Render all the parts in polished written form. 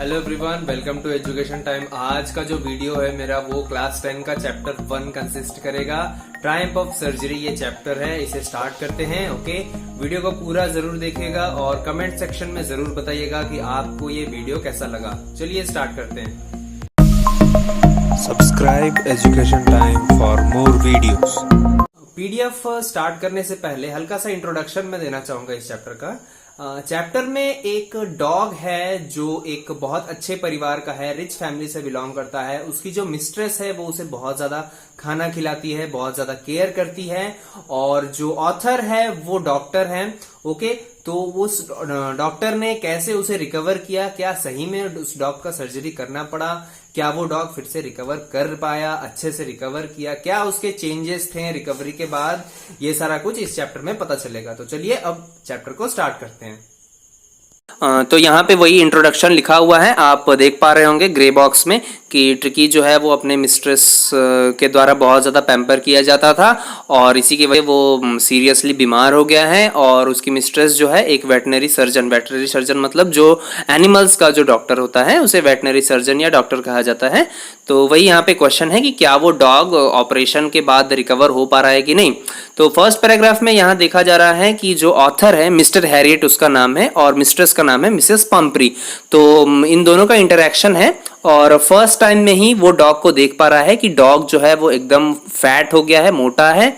Hello everyone, welcome to education time. आज का जो वीडियो है मेरा वो क्लास 10 का चैप्टर 1 कंसिस्ट करेगा। ट्रायम्फ ऑफ सर्जरी ये चैप्टर है, इसे स्टार्ट करते हैं। ओके, वीडियो को पूरा जरूर देखिएगा और कमेंट सेक्शन में जरूर बताइएगा कि आपको ये वीडियो कैसा लगा। चलिए स्टार्ट करते हैं। Subscribe education time for more videos. PDF start करने से पहले हल्का सा इंट्रोडक्शन मैं देना चाहूंगा इस चैप्टर का। चैप्टर में एक डॉग है जो एक बहुत अच्छे परिवार का है, रिच फैमिली से बिलोंग करता है। उसकी जो मिस्ट्रेस है वो उसे बहुत ज्यादा खाना खिलाती है, बहुत ज्यादा केयर करती है। और जो ऑथर है वो डॉक्टर है। ओके, तो उस डॉक्टर ने कैसे उसे रिकवर किया, क्या सही में उस डॉग का सर्जरी करना पड़ा, क्या वो डॉग फिर से रिकवर कर पाया, अच्छे से रिकवर किया, क्या उसके चेंजेस थे रिकवरी के बाद, ये सारा कुछ इस चैप्टर में पता चलेगा। तो चलिए अब चैप्टर को स्टार्ट करते हैं। तो यहाँ पे वही इंट्रोडक्शन लिखा हुआ है, आप देख पा रहे होंगे ग्रे बॉक्स में कि ट्रिकी जो है वो अपने मिस्ट्रेस के द्वारा बहुत ज़्यादा पैम्पर किया जाता था और इसी की वजह वो सीरियसली बीमार हो गया है। और उसकी मिस्ट्रेस जो है एक वेटनरी सर्जन मतलब जो एनिमल्स का जो डॉक्टर होता है उसे वेटनरी सर्जन या डॉक्टर कहा जाता है। तो वही यहाँ पे क्वेश्चन है कि क्या वो डॉग ऑपरेशन के बाद रिकवर हो पा रहा है कि नहीं। तो फर्स्ट पैराग्राफ में यहाँ देखा जा रहा है कि जो ऑथर है मिस्टर हैरियट उसका नाम है और मिस्ट्रेस का नाम है मिसेस पम्परी। तो इन दोनों का इंटरेक्शन है और फर्स्ट टाइम में ही वो डॉग को देख पा रहा है कि डॉग जो है वो एकदम फैट हो गया है, मोटा है।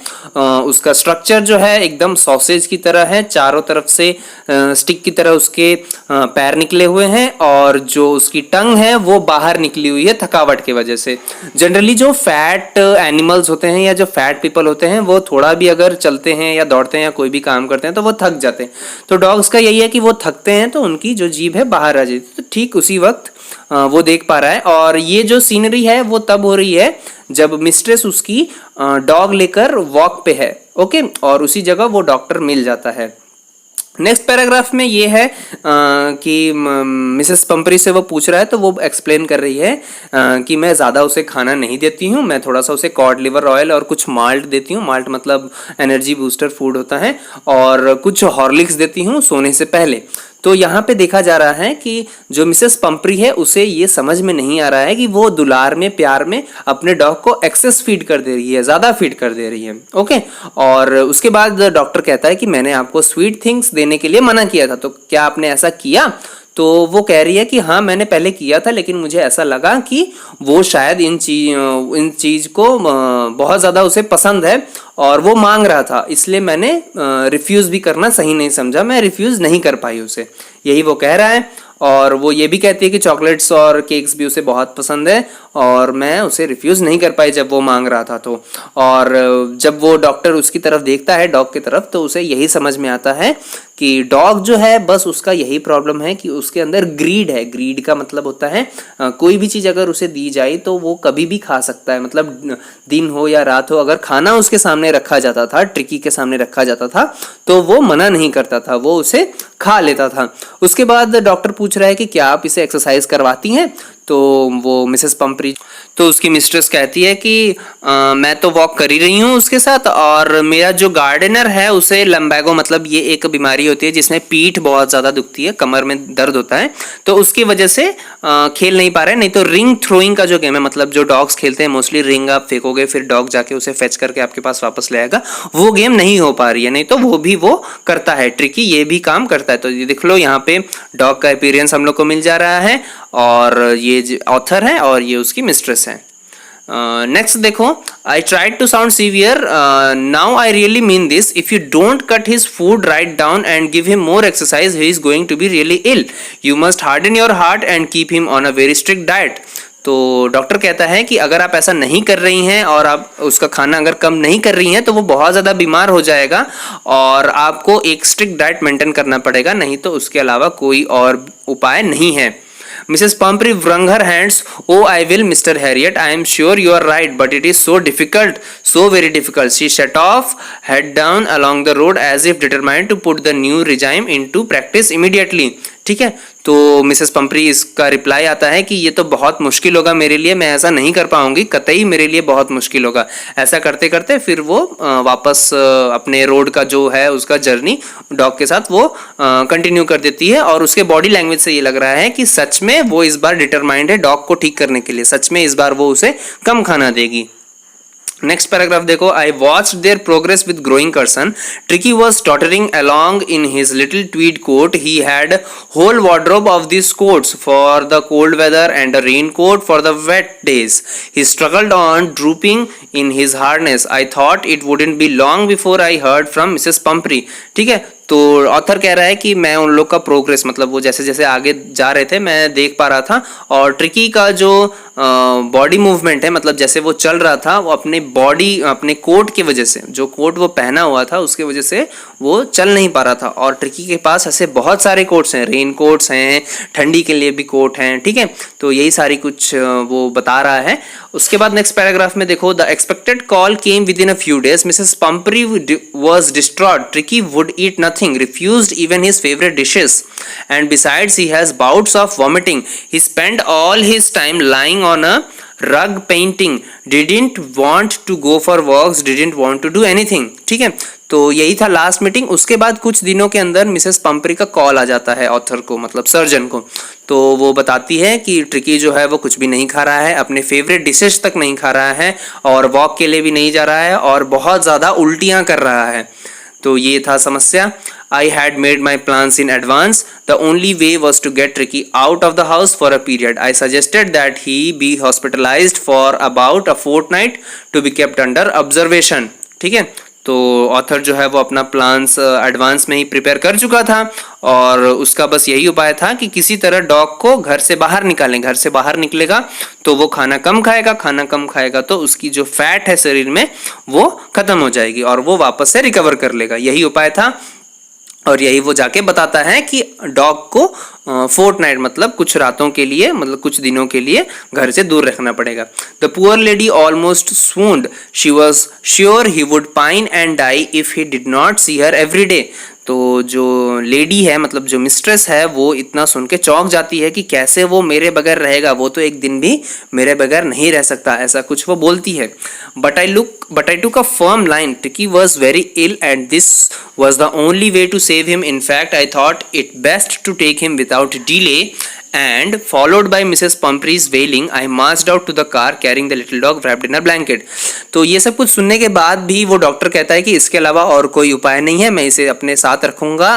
उसका स्ट्रक्चर जो है एकदम सॉसेज की तरह है, चारों तरफ से स्टिक की तरह उसके पैर निकले हुए हैं और जो उसकी टंग है वो बाहर निकली हुई है थकावट की वजह से। जनरली जो फैट एनिमल्स होते हैं या जो फैट पीपल होते हैं वो थोड़ा भी अगर चलते हैं या दौड़ते हैं या कोई भी काम करते हैं तो वो थक जाते हैं। तो डॉग्स का यही है कि वो थकते हैं तो उनकी जो जीभ है बाहर आ जाती है। तो ठीक उसी वक्त वो देख पा रहा है। और ये जो सीनरी है वो तब हो रही है जब मिस्ट्रेस उसकी डॉग लेकर वॉक पे है। ओके, और उसी जगह वो डॉक्टर मिल जाता है। नेक्स्ट पैराग्राफ में ये है कि मिसेस पम्परी से वो पूछ रहा है तो वो एक्सप्लेन कर रही है कि मैं ज़्यादा उसे खाना नहीं देती हूँ, मैं थोड़ा सा उसे कॉड लिवर ऑयल और कुछ माल्ट देती हूँ। माल्ट मतलब एनर्जी बूस्टर फूड होता है, और कुछ हॉर्लिक्स देती हूँ सोने से पहले। तो यहाँ पे देखा जा रहा है कि जो मिसेस पम्परी है उसे ये समझ में नहीं आ रहा है कि वो दुलार में प्यार में अपने डॉग को एक्सेस फीड कर दे रही है, ज़्यादा फीड कर दे रही है। ओके, और उसके बाद डॉक्टर कहता है कि मैंने आपको स्वीट थिंग्स देने के लिए मना किया था, तो क्या आपने ऐसा किया। तो वो कह रही है कि हाँ मैंने पहले किया था, लेकिन मुझे ऐसा लगा कि वो शायद इन चीज़ को बहुत ज़्यादा उसे पसंद है और वो मांग रहा था, इसलिए मैंने रिफ्यूज़ भी करना सही नहीं समझा, मैं रिफ्यूज़ नहीं कर पाई उसे, यही वो कह रहा है। और वो ये भी कहती है कि चॉकलेट्स और केक्स भी उसे बहुत पसंद है और मैं उसे रिफ्यूज़ नहीं कर पाई जब वो मांग रहा था। तो और जब वो डॉक्टर उसकी तरफ देखता है, डॉग की तरफ, तो उसे यही समझ में आता है कि डॉग जो है बस उसका यही प्रॉब्लम है कि उसके अंदर ग्रीड है। ग्रीड का मतलब होता है कोई भी चीज़ अगर उसे दी जाए तो वो कभी भी खा सकता है, मतलब दिन हो या रात हो, अगर खाना उसके सामने रखा जाता था, ट्रिकी के सामने रखा जाता था, तो वो मना नहीं करता था, वो उसे खा लेता था। उसके बाद डॉक्टर पूछ रहा है कि क्या आप इसे एक्सरसाइज करवाती हैं। तो वो मिसेस पम्परी, तो उसकी मिस्ट्रेस कहती है कि मैं तो वॉक कर ही रही हूँ उसके साथ, और मेरा जो गार्डनर है उसे लम्बैगो मतलब ये एक बीमारी होती है जिसमें पीठ बहुत ज़्यादा दुखती है, कमर में दर्द होता है, तो उसकी वजह से खेल नहीं पा रहे। नहीं तो रिंग थ्रोइंग का जो गेम है, मतलब जो डॉग्स खेलते हैं मोस्टली, रिंग आप फेंकोगे फिर डॉग जाके उसे फेच करके आपके पास वापस ले आएगा, वो गेम नहीं हो पा रही है। नहीं तो वो करता है, ट्रिकी ये भी काम करता है। तो ये देख लो यहाँ पे डॉग का अपीयरेंस हम लोग को मिल जा रहा है और ये ऑथर है और ये उसकी मिस्ट्रेस है। नेक्स्ट देखो, I tried to sound severe, now I really mean this, if you don't cut his food right down and give him more exercise he is going to be really ill, you must harden your heart and keep him on a very strict diet. तो doctor कहता है कि अगर आप ऐसा नहीं कर रही हैं और आप उसका खाना अगर कम नहीं कर रही हैं तो वो बहुत ज़्यादा बीमार हो जाएगा और आपको एक स्ट्रिक्ट डाइट मेंटेन करना पड़ेगा, नहीं तो उसके अलावा कोई और उपाय नहीं है। Mrs. Pumphrey wrung her hands. Oh, I will, Mr. Harriet. I am sure you are right, but it is so difficult, so very difficult. She set off, head down along the road as if determined to put the new regime into practice immediately. ठीक है। तो Mrs पंपरी इसका reply आता है कि ये तो बहुत मुश्किल होगा मेरे लिए, मैं ऐसा नहीं कर पाऊंगी, कतई मेरे लिए बहुत मुश्किल होगा। ऐसा करते करते फिर वो वापस अपने रोड का जो है उसका जर्नी डॉग के साथ वो कंटिन्यू कर देती है। और उसके बॉडी लैंग्वेज से ये लग रहा है कि सच में वो इस बार डिटरमाइंड है डॉग को ठीक करने के लिए, सच में इस बार वो उसे कम खाना देगी। नेक्स्ट पैराग्राफ देखो, I watched their progress with growing concern. Tricki was tottering along in his little tweed coat. He had whole wardrobe of these coats for the cold weather and a raincoat for the wet days. He struggled on, drooping in his harness. I thought it wouldn't be long before I heard from Mrs. Pumphrey. ठीक है, तो author कह रहा है कि मैं उन लोग का प्रोग्रेस, मतलब वो जैसे जैसे आगे जा रहे थे मैं देख पा रहा था, और ट्रिकी का जो बॉडी मूवमेंट है, मतलब जैसे वो चल रहा था, वो अपने बॉडी, अपने कोट की वजह से, जो कोट वो पहना हुआ था उसके वजह से वो चल नहीं पा रहा था। और ट्रिकी के पास ऐसे बहुत सारे कोट्स हैं, रेन कोट्स हैं, ठंडी के लिए भी कोट हैं, ठीक है। तो यही सारी कुछ वो बता रहा है। उसके बाद नेक्स्ट पैराग्राफ में देखो, the expected call came within a few days. Mrs Pumphrey was distraught. Tricky would eat nothing, refused even his favorite dishes, and besides he has bouts of vomiting. He spent all his time lying on a rug painting, didn't want to go for walks, didn't want to do anything. ठीक है, तो यही था last meeting. उसके बाद कुछ दिनों के अंदर मिसेस पंपरी का कॉल आ जाता है ऑथर को, मतलब सर्जन को। तो वो बताती है कि ट्रिकी जो है वो कुछ भी नहीं खा रहा है, अपने फेवरेट डिशेस तक नहीं खा रहा है, और वॉक के लिए भी नहीं जा रहा है, और बहुत ज़्यादा उल्टियाँ कर रहा है। तो ये था समस्या। I had made my plans in advance. The only way was to get Tricky out of the house for a period. I suggested that he be hospitalized for about a fortnight to be kept under observation. ठीक है, तो author जो है वो अपना plans advance में ही prepare कर चुका था, और उसका बस यही उपाय था कि किसी तरह डॉग को घर से बाहर निकालें। घर से बाहर निकलेगा तो वो खाना कम खाएगा, खाना कम खाएगा तो उसकी जो फैट है शरीर में वो खत्म हो जाएगी और वो वापस से रिकवर कर लेगा। यही उपाय था, और यही वो जाके बताता है कि डॉग को फोर्टनाइट, मतलब कुछ रातों के लिए, मतलब कुछ दिनों के लिए घर से दूर रखना पड़ेगा। The poor lady almost swooned. She was sure he would pine and die if he did not see her every day. तो जो लेडी है, मतलब जो मिस्ट्रेस है, वो इतना सुन के चौंक जाती है कि कैसे वो मेरे बगैर रहेगा, वो तो एक दिन भी मेरे बगैर नहीं रह सकता, ऐसा कुछ वो बोलती है। But I took a firm line. Tricky was very ill and this was the only way to save him. In fact, I thought it best to take him without delay, and followed by Mrs. Pumphrey's wailing, I marched out to the car carrying the little dog wrapped in a blanket. तो ये सब कुछ सुनने के बाद भी वो doctor कहता है कि इसके अलावा और कोई उपाय नहीं है, मैं इसे अपने साथ रखूंगा,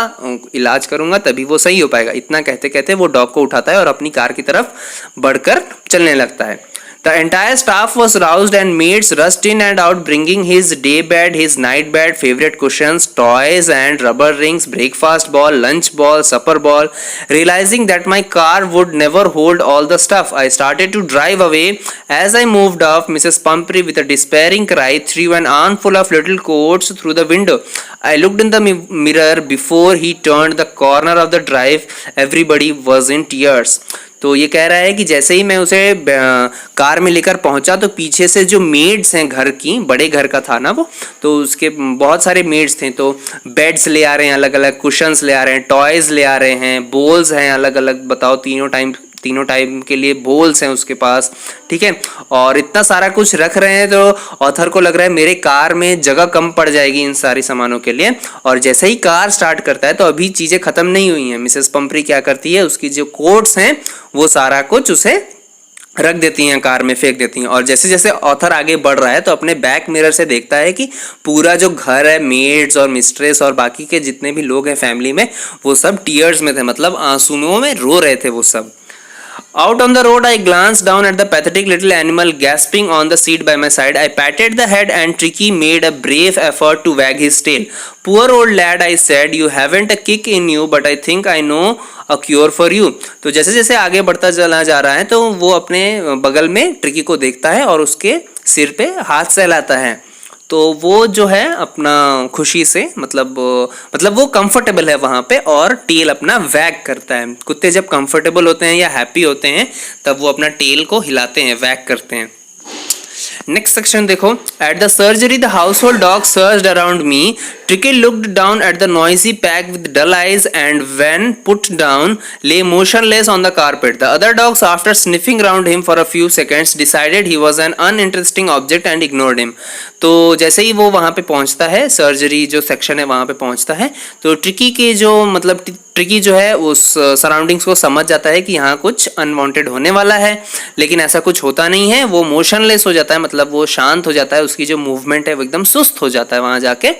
इलाज करूंगा, तभी वो सही हो पाएगा। इतना कहते कहते वो डॉग को उठाता है और अपनी कार की तरफ बढ़कर चलने लगता है। The entire staff was roused and maids rushed in and out bringing his day bed, his night bed, favorite cushions, toys and rubber rings, breakfast ball, lunch ball, supper ball. Realizing that my car would never hold all the stuff, I started to drive away. As I moved off, Mrs. Pumphrey with a despairing cry threw an armful of little coats through the window. I looked in the mirror before he turned the corner of the drive. Everybody was in tears. तो ये कह रहा है कि जैसे ही मैं उसे car में लेकर पहुंचा तो पीछे से जो मेड्स हैं घर की, बड़े घर का था ना वो, तो उसके बहुत सारे मेड्स थे, तो बेड्स ले आ रहे हैं, अलग अलग कुशंस ले आ रहे हैं, टॉयज ले आ रहे हैं, बोल्स हैं अलग अलग, बताओ तीनों टाइम के लिए बोल्स हैं उसके पास, ठीक है। और इतना सारा कुछ रख रहे हैं, तो ऑथर को लग रहा है मेरे कार में जगह कम पड़ जाएगी इन सारी सामानों के लिए। और जैसे ही कार स्टार्ट करता है तो अभी चीज़ें ख़त्म नहीं हुई हैं। मिसेस पंपरी क्या करती है, उसकी जो कोट्स हैं वो सारा कुछ उसे रख देती हैं, कार में फेंक देती हैं। और जैसे जैसे ऑथर आगे बढ़ रहा है तो अपने बैक मिरर से देखता है कि पूरा जो घर है, मेड्स और मिस्ट्रेस और बाकी के जितने भी लोग हैं फैमिली में, वो सब टीयर्स में थे, मतलब आंसुओं में रो रहे थे वो सब। Out on the road, I glanced down at the pathetic little animal gasping on the seat by my side. I patted the head and Tricky made a brave effort to wag his tail. Poor old lad, I said, you haven't a kick in you, but I think I know a cure for you. तो जैसे जैसे आगे बढ़ता चला जा रहा है तो वो अपने बगल में ट्रिकी को देखता है और उसके सिर पे हाथ सहलाता है। तो वो जो है अपना खुशी से, मतलब वो कंफर्टेबल है वहाँ पे, और टेल अपना वैग करता है। कुत्ते जब कंफर्टेबल होते हैं या हैप्पी होते हैं तब वो अपना टेल को हिलाते हैं, वैग करते हैं। नेक्स्ट सेक्शन देखो, at the surgery the household dog searched around me, Tricki looked down at the noisy pack with dull eyes and when put down lay motionless on the carpet. The other dogs, after sniffing around him for a few seconds, decided he was an uninteresting object and ignored him. तो जैसे ही वो वहाँ पे पहुँचता है, surgery जो section है वहाँ पे पहुँचता है, तो ट्रिकी के जो मतलब ट्रिकी जो है उस सराउंडिंग्स को समझ जाता है कि यहाँ कुछ अनवांटेड होने वाला है, लेकिन ऐसा कुछ होता नहीं है। वो मोशनलेस हो जाता है, मतलब वो शांत हो जाता है, उसकी जो मूवमेंट है वो एकदम सुस्त हो जाता है वहाँ जाके।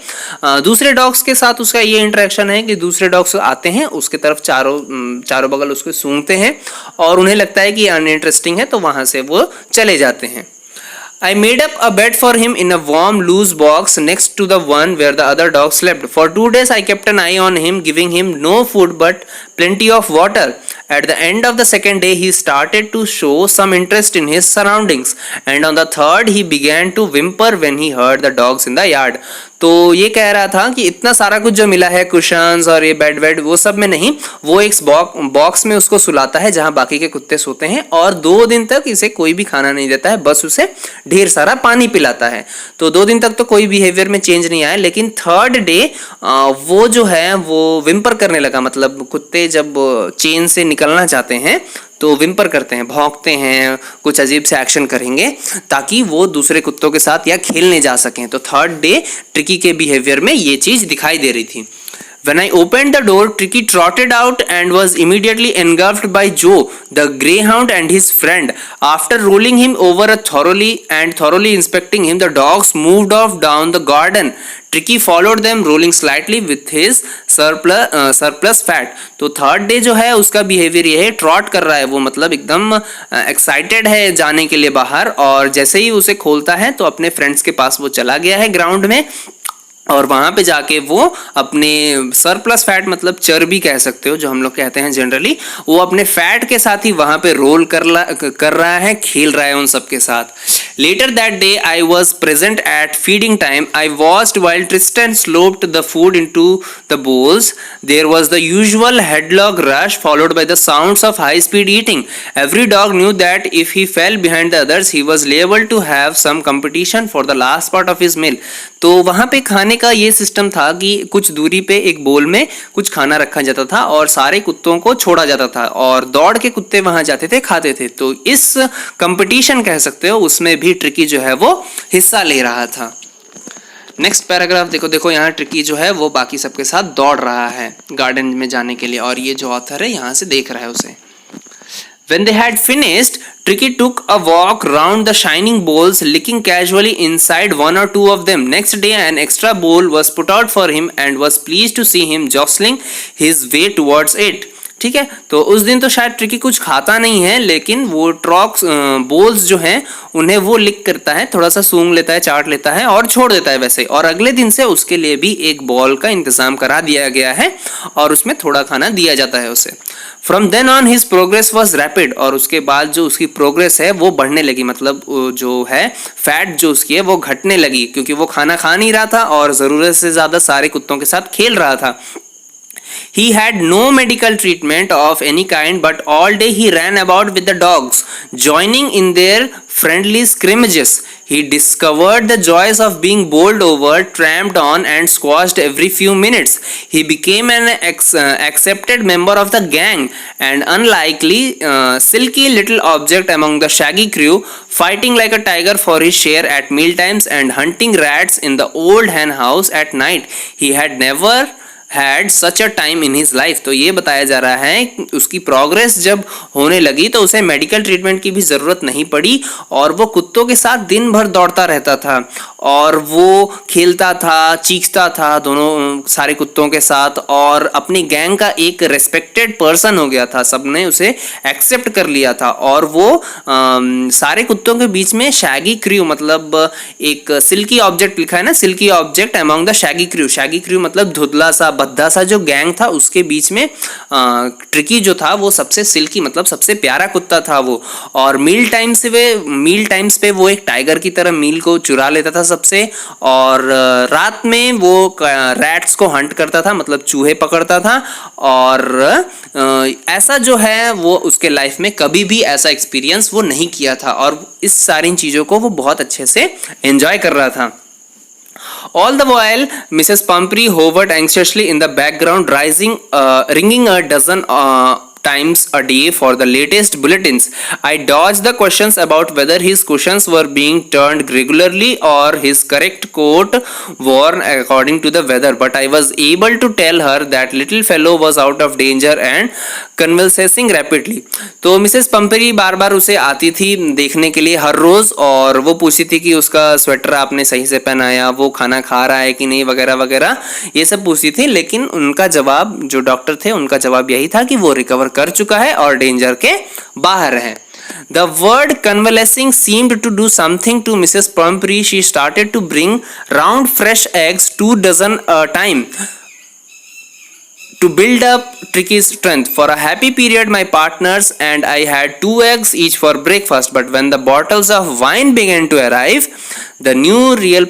दूसरे डॉग्स के साथ उसका ये इंटरेक्शन है कि दूसरे डॉग्स आते हैं उसके तरफ, चारों बगल उसको सूंघते हैं और उन्हें लगता है कि अनइंटरेस्टिंग है, तो वहाँ से वो चले जाते हैं। I made up a bed for him in a warm, loose box next to the one where the other dogs slept. For 2 days I kept an eye on him, giving him no food but plenty of water. At the end of the second day, he started to show some interest in his surroundings, and on the third, he began to whimper when he heard the dogs in the yard. तो ये कह रहा था कि इतना सारा कुछ जो मिला है, कुशन्स और ये बेड वेड, वो सब में नहीं, वो एक बॉक्स में उसको सुलाता है जहां बाकी के कुत्ते सोते हैं, और 2 दिन तक इसे कोई भी खाना नहीं देता है, बस उसे ढेर सारा पानी पिलाता है। तो 2 दिन तक तो कोई बिहेवियर में चेंज नहीं आया, लेकिन थर्ड डे वो जो है वो विम्पर करने लगा। मतलब कुत्ते जब चेन से निकलना चाहते हैं तो विम्पर करते हैं, भौंकते हैं, कुछ अजीब से एक्शन करेंगे ताकि वो दूसरे कुत्तों के साथ या खेलने जा सकें। तो थर्ड डे ट्रिकी के बिहेवियर में ये चीज़ दिखाई दे रही थी। When I opened the door, Tricky trotted out and was immediately engulfed by Joe, the greyhound, and his friend. After rolling him over thoroughly inspecting him, the dogs moved off down the garden. Tricky followed them, rolling slightly with his surplus fat. तो third day जो है उसका behaviour ये है, trout कर रहा है वो, मतलब एकदम एक्साइटेड है जाने के लिए बाहर, और जैसे ही उसे खोलता है तो अपने फ्रेंड्स के पास वो चला गया है ग्राउंड में, और वहां पे जाके वो अपने सरप्लस फैट, मतलब चर्बी कह सकते हो जो हम लोग कहते हैं जनरली, वो अपने फैट के साथ ही वहां पे रोल कर रहा है, खेल रहा है उन सब के साथ। Later that day I was present at feeding time. I watched while Tristan slopped the food into the bowls. There was the usual headlong rush followed by the sounds of high speed eating. Every dog knew that if he fell behind the others he was liable to have some competition for the last part of his meal. तो वहां पे खाने का ये system था कि कुछ दूरी पे एक बोल में कुछ खाना रखा जाता था और सारे कुत्तों को छोड़ा जाता था, और दौड़ के कुत्ते वहां जाते थे, खाते थे। तो इस कंपटीशन कह सकते हो उसमें भी ट्रिकी जो है वो हिस्सा ले रहा था। नेक्स्ट पैराग्राफ देखो यहाँ ट्रिकी जो है वो बाकी सबके साथ दौड़ रहा है गार्डन में जाने के लिए, और ये जो ऑथर है यहाँ से देख रहा है उसे। When they had finished, Tricky took a walk round the shining bowls, licking casually inside 1 or 2 of them. Next day, an extra bowl was put out for him and was pleased to see him jostling his way towards it. ठीक है, तो उस दिन तो शायद tricky कुछ खाता नहीं है, लेकिन वो बोल्स जो हैं उन्हें वो लिक करता है, थोड़ा सा सूंघ लेता है, चाट लेता है और छोड़ देता है वैसे। और अगले दिन से उसके लिए भी एक बॉल का इंतजाम करा दिया गया है और उसमें थोड़ा खाना दिया जाता है उसे। From then on his progress was rapid. और उसके बाद जो उसकी प्रोग्रेस है वो बढ़ने लगी, मतलब जो है फैट जो उसकी है वो घटने लगी, क्योंकि वो खाना खा नहीं रहा था और ज़रूरत से ज़्यादा सारे कुत्तों के साथ खेल रहा था। He had no medical treatment of any kind, but all day he ran about with the dogs, joining in their friendly scrimmages. He discovered the joys of being bowled over, tramped on, and squashed every few minutes. He became an accepted member of the gang, and unlikely, silky little object among the shaggy crew, fighting like a tiger for his share at mealtimes and hunting rats in the old hen house at night. He had never had such a time in his life. तो ये बताया जा रहा है उसकी progress जब होने लगी तो उसे मेडिकल ट्रीटमेंट की भी ज़रूरत नहीं पड़ी, और वो कुत्तों के साथ दिन भर दौड़ता रहता था और वो खेलता था, चीखता था दोनों सारे कुत्तों के साथ, और अपनी गैंग का एक रेस्पेक्टेड पर्सन हो गया था, सबने उसे एक्सेप्ट कर लिया था। और वो सारे कुत्तों के बीच में शैगी क्रू, मतलब एक सिल्की ऑब्जेक्ट लिखा है ना, silky object among the shaggy crew. Shaggy crew मतलब धुंधला सा भद्दा सा जो गैंग था उसके बीच में ट्रिकी जो था वो सबसे सिल्की, मतलब सबसे प्यारा कुत्ता था वो। और मील टाइम्स पे वो एक टाइगर की तरह मील को चुरा लेता था सबसे, और रात में वो रैट्स को हंट करता था, मतलब चूहे पकड़ता था। और ऐसा जो है वो उसके लाइफ में कभी भी ऐसा एक्सपीरियंस वो नहीं किया था, और इस सारी चीज़ों को वो बहुत अच्छे से एंजॉय कर रहा था। All the while, Mrs. Pumphrey hovered anxiously in the background, ringing a dozen times a day for the latest bulletins. I dodged the questions about whether his cushions were being turned regularly or his correct coat worn according to the weather, but I was able to tell her that little fellow was out of danger and convalescing rapidly. तो Mrs पंपरी बार बार उसे आती थी देखने के लिए हर रोज़, और वो पूछती थी कि उसका स्वेटर आपने सही से पहनाया, वो खाना खा रहा है कि नहीं, वगैरह वगैरह, ये सब पूछती थी। लेकिन उनका जवाब, जो डॉक्टर थे उनका जवाब यही था कि वो रिकवर कर चुका है और डेंजर के बाहर है। The word convalescing seemed to do something to Mrs. Pumphrey. She started to bring round fresh eggs 2 dozen a time to build up Tricky's strength. For a happy period, my partners and I had 2 eggs each for breakfast. But when the bottles of wine began to arrive, the real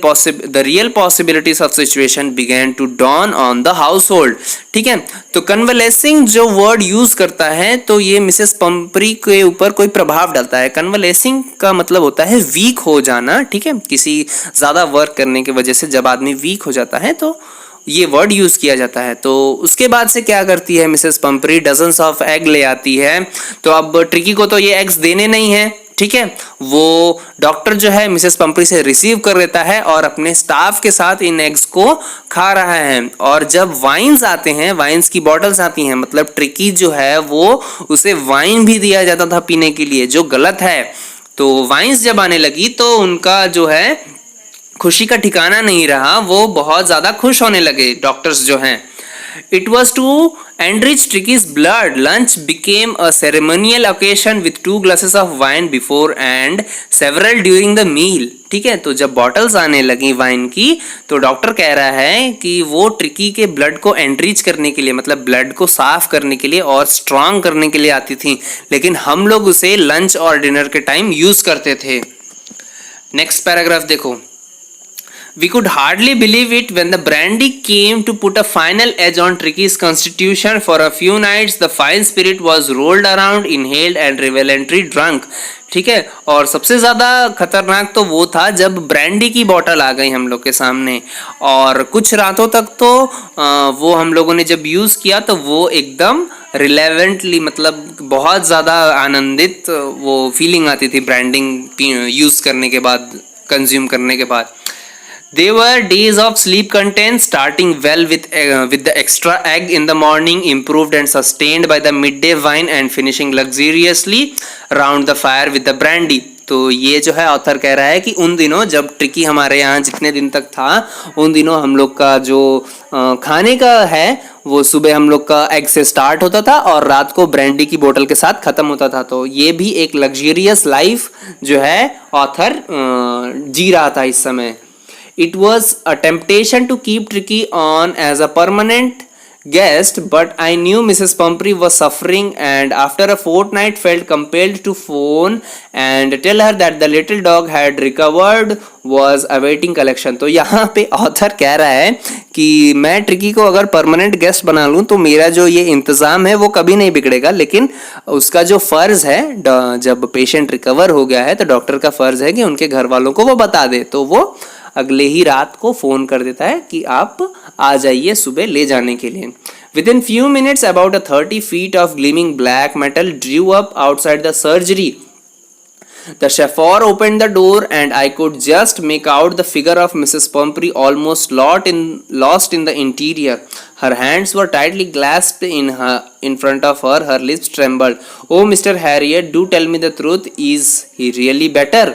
possibilities of situation began to dawn on the household. ठीक है, तो कन्वलेसिंग जो word use करता है, तो ये Mrs पंपरी के ऊपर कोई प्रभाव डालता है। कन्वलेसिंग का मतलब होता है वीक हो जाना। ठीक है, किसी ज्यादा वर्क करने की वजह से जब आदमी वीक हो जाता है तो ये वर्ड यूज किया जाता है। तो उसके बाद से क्या करती है मिसेस पंपरी, डजन्स ऑफ एग ले आती है। तो अब ट्रिकी को तो ये एग्स देने नहीं है, ठीक है, वो डॉक्टर जो है मिसेस पंपरी से रिसीव कर लेता है और अपने स्टाफ के साथ इन एग्स को खा रहा है। और जब वाइन्स आते हैं, वाइन्स की बॉटल्स आती हैं, मतलब ट्रिकी जो है वो उसे वाइन भी दिया जाता था पीने के लिए, जो गलत है। तो वाइन्स जब आने लगी तो उनका जो है खुशी का ठिकाना नहीं रहा, वो बहुत ज्यादा खुश होने लगे डॉक्टर्स जो हैं। It was to enrich Tricky's blood. Lunch became a ceremonial occasion with 2 glasses of wine before and several during the meal. ठीक है, तो जब बॉटल्स आने लगी वाइन की, तो डॉक्टर कह रहा है कि वो ट्रिकी के ब्लड को एनरिच करने के लिए, मतलब ब्लड को साफ करने के लिए और स्ट्रांग करने के लिए आती थी, लेकिन हम लोग उसे लंच और डिनर के टाइम यूज करते थे। नेक्स्ट पैराग्राफ देखो। We could hardly believe it when the brandy came to put a final edge on Tricky's constitution. For a few nights, the fine spirit was rolled around, inhaled and revelantly drunk. ठीक है, और सबसे ज़्यादा खतरनाक तो वो था जब ब्रांडी की बोतल आ गई हम लोग के सामने, और कुछ रातों तक तो वो हम लोगों ने जब यूज़ किया तो वो एकदम रिलेवेंटली, मतलब बहुत ज़्यादा आनंदित वो फीलिंग आती थी ब्रांडिंग यूज़ करने के बाद, कंज्यूम करने के बाद। They were days of sleep content, starting well with the extra egg in the morning, improved and sustained by the midday wine, and finishing luxuriously round the fire with the brandy. तो ये जो है author कह रहा है कि उन दिनों जब ट्रिकी हमारे यहाँ जितने दिन तक था, उन दिनों हम लोग का जो खाने का है वो सुबह हम लोग का एग से स्टार्ट होता था और रात को ब्रांडी की बोतल के साथ ख़त्म होता था। तो ये भी एक लग्जरियस लाइफ जो है ऑथर जी रहा था इस समय। It was a temptation to keep Tricky on as a permanent guest, but I knew Mrs. Pumphrey was suffering, and after a fortnight felt compelled to phone and tell her that the little dog had recovered, was awaiting collection. तो यहाँ पे author कह रहा है कि मैं tricky को अगर परमानेंट गेस्ट बना लूँ तो मेरा जो ये इंतज़ाम है वो कभी नहीं बिगड़ेगा, लेकिन उसका जो फ़र्ज़ है, जब पेशेंट रिकवर हो गया है तो डॉक्टर का फ़र्ज़ है कि उनके घर वालों को वो बता दे। तो वो अगले ही रात को फ़ोन कर देता है कि आप आ जाइए सुबह ले जाने के लिए। Within few minutes, about a 30 feet of gleaming black metal drew up outside the surgery. The chauffeur opened the door, and I could just make out the figure of Mrs. Pumphrey, almost lost in the interior. Her hands were tightly clasped in front of her. Her lips trembled. "Oh, Mr. Harriet, do tell me the truth. Is he really better?"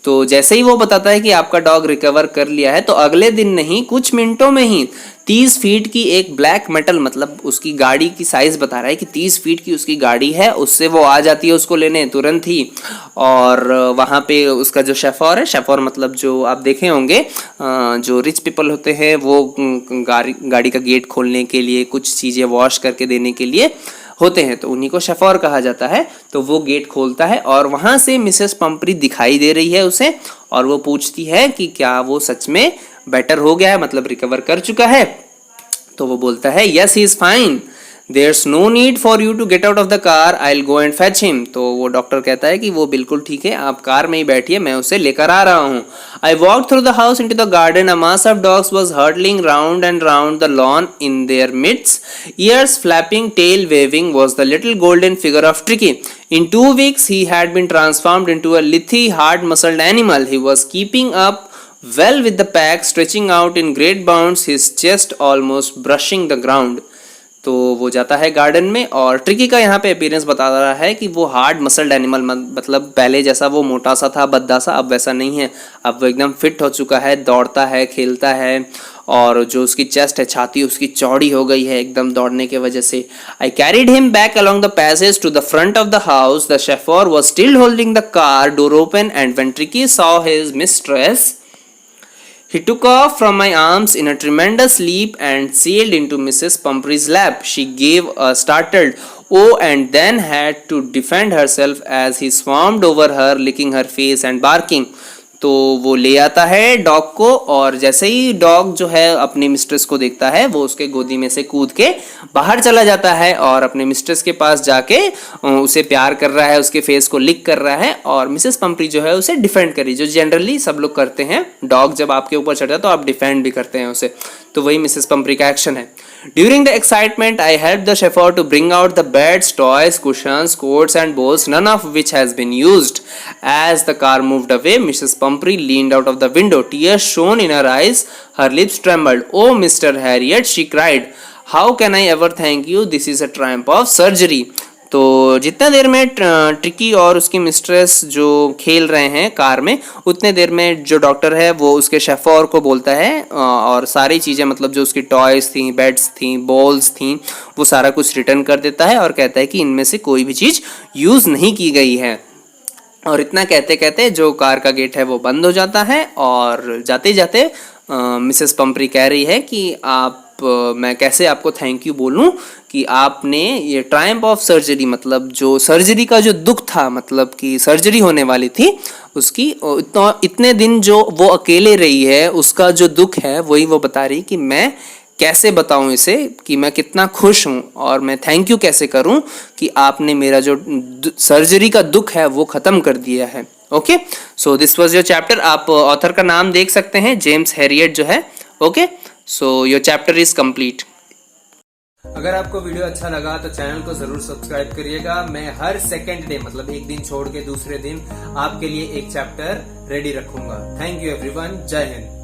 तो जैसे ही वो बताता है कि आपका dog recover कर लिया है, तो अगले दिन नहीं, कुछ मिनटों में ही 30 फीट की एक ब्लैक मेटल, मतलब उसकी गाड़ी की साइज़ बता रहा है कि 30 फीट की उसकी गाड़ी है, उससे वो आ जाती है उसको लेने तुरंत ही। और वहाँ पे उसका जो शेफर है, शेफर मतलब जो आप देखे होंगे जो रिच पीपल होते हैं, वो गाड़ी का गेट खोलने के लिए, कुछ चीज़ें वॉश करके देने के लिए होते हैं, तो उन्हीं को शेफर कहा जाता है। तो वो गेट खोलता है और वहां से मिसेस पंपरी दिखाई दे रही है उसे, और वो पूछती है कि क्या वो सच में बेटर हो गया है, मतलब रिकवर कर चुका है। तो वो बोलता है yes he is fine, There's no need for you to get out of the car, I'll go and fetch him। तो वो डॉक्टर कहता है कि वो बिल्कुल ठीक है, आप कार में ही बैठिए, मैं उसे लेकर आ रहा हूँ। I walked through the house into the garden, a mass of dogs was hurtling round and round the lawn, in their midst, ears flapping, tail waving, was the little golden figure of Tricky। In 2 weeks he had been transformed into a lithe, hard-muscled animal। He was keeping up well with the pack, stretching out in great bounds, his chest almost brushing the ground। तो वो जाता है garden में, और tricky का यहाँ पे appearance बता रहा है कि वो हार्ड मसल्ड एनिमल, मतलब पहले जैसा वो मोटा सा था, बद्दा सा, अब वैसा नहीं है। अब वो एकदम फिट हो चुका है, दौड़ता है, खेलता है, और जो उसकी चेस्ट है, छाती उसकी चौड़ी हो गई है एकदम दौड़ने की वजह से। I carried him back along the passage to the front of the house. The chauffeur was still holding the car door open, and when Tricki saw his mistress, he took off from my arms in a tremendous leap and sailed into Mrs. Pumphrey's lap. She gave a startled "oh" and then had to defend herself as he swarmed over her, licking her face and barking। तो वो ले आता है dog को, और जैसे ही dog जो है अपनी मिस्ट्रेस को देखता है, वो उसके गोदी में से कूद के बाहर चला जाता है और अपने मिस्ट्रेस के पास जाके उसे प्यार कर रहा है, उसके फेस को लिक कर रहा है, और मिसेस पंपरी जो है उसे डिफेंड करी, जो जनरली सब लोग करते हैं। डॉग जब आपके ऊपर चढ़ जाए तो आप डिफेंड भी करते हैं उसे, तो वही मिसेस पंपरी का एक्शन है। During the excitement, I helped the chauffeur to bring out the beds, toys, cushions, coats and balls, none of which has been used। As the car moved away, Mrs. Pumphrey leaned out of the window. Tears shone in her eyes. Her lips trembled. "Oh, Mr. Harriet," she cried, "how can I ever thank you? This is a triumph of surgery." तो जितना देर में tricky और उसकी mistress जो खेल रहे हैं car में, उतने देर में जो डॉक्टर है वो उसके शेफर को बोलता है, और सारी चीज़ें, मतलब जो उसकी टॉयज़ थी, बेड्स थी, बॉल्स थी, वो सारा कुछ रिटर्न कर देता है और कहता है कि इनमें से कोई भी चीज़ यूज़ नहीं की गई है। और इतना कहते कहते जो कार का गेट है वो बंद हो जाता है, और जाते जाते मिसेस पंपरी कह रही है कि मैं कैसे आपको थैंक यू बोलूं कि आपने ये ट्रायम्फ ऑफ सर्जरी, मतलब जो सर्जरी का जो दुख था, मतलब कि सर्जरी होने वाली थी उसकी, इतने दिन जो वो अकेले रही है उसका जो दुख है, वही वो बता रही कि मैं कैसे बताऊं इसे कि मैं कितना खुश हूं, और मैं थैंक यू कैसे करूं कि आपने मेरा जो सर्जरी का दुख है वो ख़त्म कर दिया है। Okay, so this was your chapter. आप ऑथर का नाम देख सकते हैं, जेम्स हैरियट जो है। Okay, so your chapter is complete. अगर आपको वीडियो अच्छा लगा तो चैनल को जरूर सब्सक्राइब करिएगा। मैं हर सेकंड डे, मतलब एक दिन छोड़ के दूसरे दिन, आपके लिए एक चैप्टर रेडी रखूंगा। थैंक यू एवरीवन, जय हिंद।